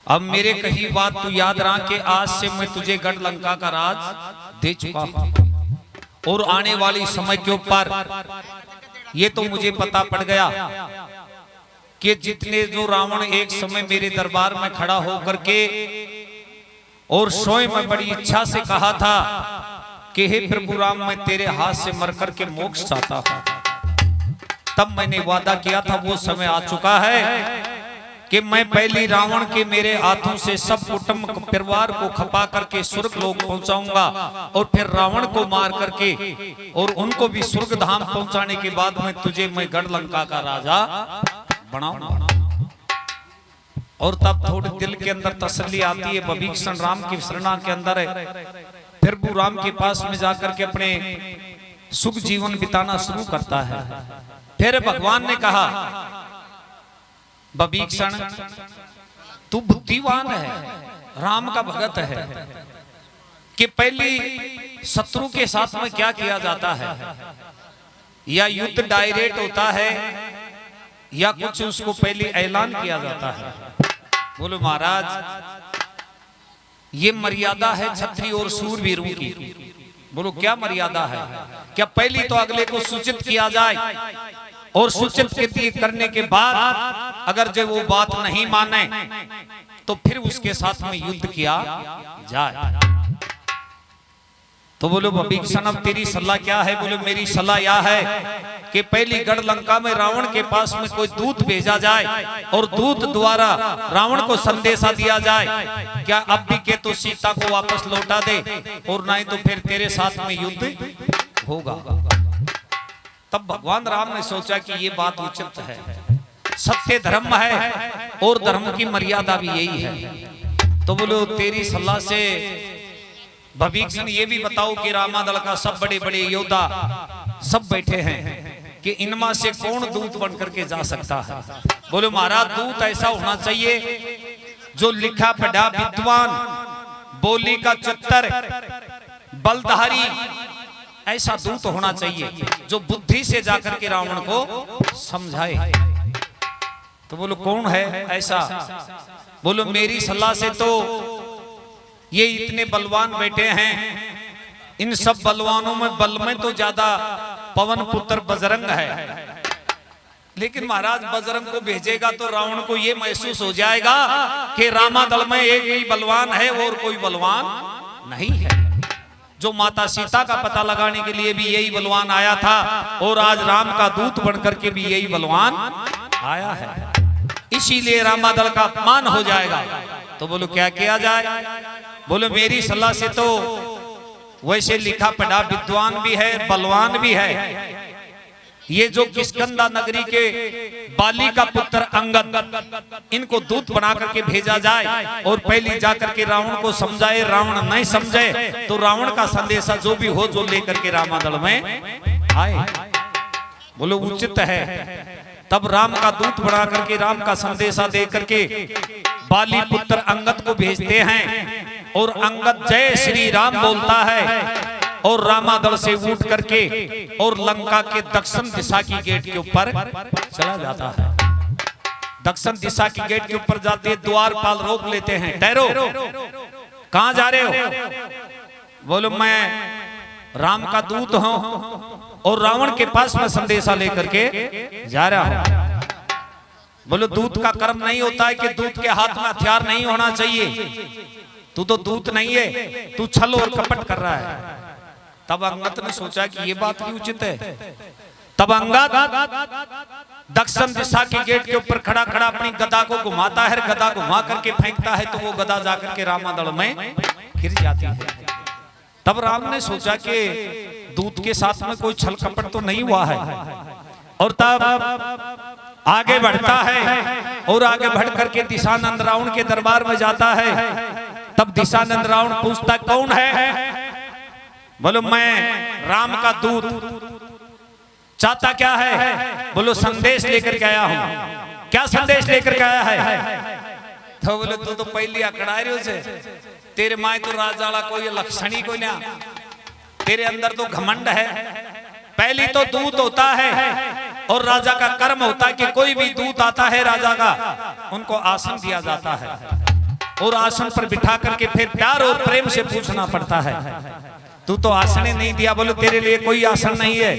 अब मेरे कही बात तू याद रख के आज से मैं तुझे गढ़ लंका का राज दे चुका हूं और आने वाली समय के ऊपर ये तो मुझे पता पड़ गया कि जितने जो रावण एक समय मेरे दरबार में खड़ा होकर के और स्वयं में बड़ी इच्छा से कहा था कि हे प्रभु राम मैं तेरे हाथ से मर कर के मोक्ष चाहता हूं, तब मैंने वादा किया था वो समय आ चुका है कि मैं पहली रावण के मेरे हाथों से सब कुटुंब परिवार को खपा करके स्वर्ग लोक पहुंचाऊंगा और फिर रावण को मार करके और उनको भी स्वर्ग धाम पहुंचाने के बाद में तुझे मैं गढ़ लंका का राजा बनाऊंगा। और तब थोड़ी दिल के अंदर तसल्ली आती है, विभीषण राम की शरणा के अंदर है, फिर वो राम के पास में जाकर के अपने सुख जीवन बिताना शुरू करता है। फिर भगवान ने कहा विभीषण तू बुद्धिवान है, राम का भगत है, कि पहली शत्रु के साथ में क्या किया जाता है, या युद्ध डायरेक्ट होता है या कुछ उसको पहले ऐलान किया जाता है। बोलो महाराज ये मर्यादा है क्षत्रिय और शूरवीरों की। बोलो क्या मर्यादा है? क्या पहली तो अगले को सूचित किया जाए और सूचित करने के बाद अगर जब वो बात नहीं माने तो फिर उसके साथ में युद्ध किया जाए। तो बोलो विभीषण अब तेरी सलाह क्या है? बोलो मेरी सलाह यह है कि पहली गढ़ लंका में रावण के पास में कोई दूत भेजा जाए और दूत द्वारा रावण को संदेशा दिया जाए क्या अब भी के तो सीता को वापस लौटा दे और नहीं तो फिर तेरे साथ में युद्ध होगा। तब भगवान राम ने सोचा कि ये बात उचित है, सत्य धर्म है और धर्म की मर्यादा भी यही है। तो बोलो तेरी सलाह से विभीषण ये भी बताओ कि रामादल का सब बड़े बड़े योद्धा सब बैठे हैं कि इनमें से कौन दूत बन करके जा सकता है? बोलो महाराज दूत ऐसा होना चाहिए जो लिखा पढ़ा विद्वान, बोली का चत्तर, बलधारी, ऐसा दूत होना चाहिए जो बुद्धि से जाकर के रावण को समझाए। तो बोलो कौन है ऐसा? बोलो मेरी सलाह से तो ये इतने बलवान बैठे हैं, इन सब बलवानों में बल में तो ज्यादा पवन पुत्र बजरंग है, लेकिन महाराज बजरंग को भेजेगा तो रावण को ये महसूस हो जाएगा कि रामादल में एक ही बलवान है और कोई बलवान नहीं है। जो माता सीता का पता लगाने के लिए भी यही बलवान आया था और आज राम का दूत बनकर के भी यही बलवान आया है, इसीलिए रामादल का अपमान हो जाएगा। तो बोलो क्या किया जाए? बोलो मेरी सलाह से तो वैसे लिखा पढ़ा विद्वान भी है, बलवान भी है, ये जो किष्किंधा नगरी के बाली का पुत्र अंगद, इनको दूत बना करके भेजा जाए और पहले जाकर के रावण को समझाए, रावण नहीं समझे तो रावण का संदेशा जो भी हो जो लेकर के रामादल में आए। बोलो उचित है। तब राम का दूत बना करके राम का संदेशा दे करके बाली पुत्र अंगद को भेजते हैं और अंगद जय श्री राम बोलता है और रामादल से उठ करके और लंका के दक्षिण दिशा की गेट के ऊपर चला जाता है। दक्षिण दिशा की गेट के ऊपर जाते द्वारपाल रोक लेते हैं, ठहरो कहां जा रहे हो? बोलो मैं राम का दूत हूं और रावण के पास में संदेशा लेकर के जा रहा हूं। बोलो दूत का कर्म नहीं होता है कि दूत के हाथ में हथियार नहीं होना चाहिए, तू तो दूत नहीं है, तू छल और कपट कर रहा है। तब अंगद ने सोचा कि ये बात भी उचित है। तब अंगद दक्षिण दिशा के गेट के ऊपर खड़ा खड़ा अपनी गदा को घुमाता है, गदा घुमा करके फेंकता है तो वो गदा जाकर के रामादल में गिर जाती है। तब राम ने सोचा कि दूत के साथ में कोई छल कपट तो नहीं हुआ है और तब आगे बढ़ता है और आगे बढ़ करके दिशानंद रावण के दरबार में जाता है। तब दिशानंद रावण पूछता कौन है? बोलो मैं राम का दूत, चाहता क्या है? बोलो संदेश लेकर के आया हूं। क्या संदेश लेकर के आया है? तो बोले तू तो पहली अकड़ा रही से, तेरे माए तो राजाला कोई लक्षण ही कोई ना, तेरे अंदर तो घमंड है। पहली तो दूत होता है और राजा का कर्म होता है कि कोई भी दूत आता है राजा का उनको आसन दिया जाता है। और आसन पर बिठा करके फिर प्यार और प्रेम से पूछना पड़ता है, तू तो आसन ही नहीं दिया, बोलो तेरे लिए कोई आसन नहीं है।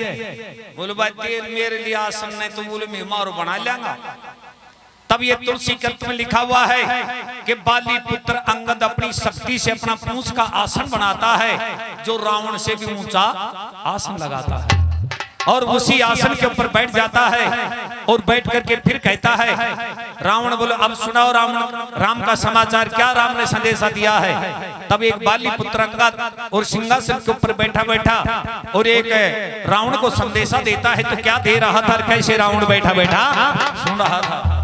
बोलो भाई तेरे मेरे लिए आसन नहीं, तो बोलो मैं और बना लेंगा। तब ये तुलसी ग्रंथ में लिखा हुआ है कि बाली पुत्र अंगद अपनी शक्ति से अपना पूंछ का आसन बनाता है, जो रावण से भी ऊंचा आसन लगाता है, और उसी आसन के ऊपर बैठ जाता है और बैठ करके फिर कहता है, रावण बोलो अब सुनाओ राम का समाचार, क्या राम ने संदेशा दिया है। तब एक बाली पुत्र अंगद और सिंहासन के ऊपर बैठा बैठा और एक रावण को संदेशा देता है। तो क्या दे रहा था, कैसे रावण बैठा बैठा सुन रहा था।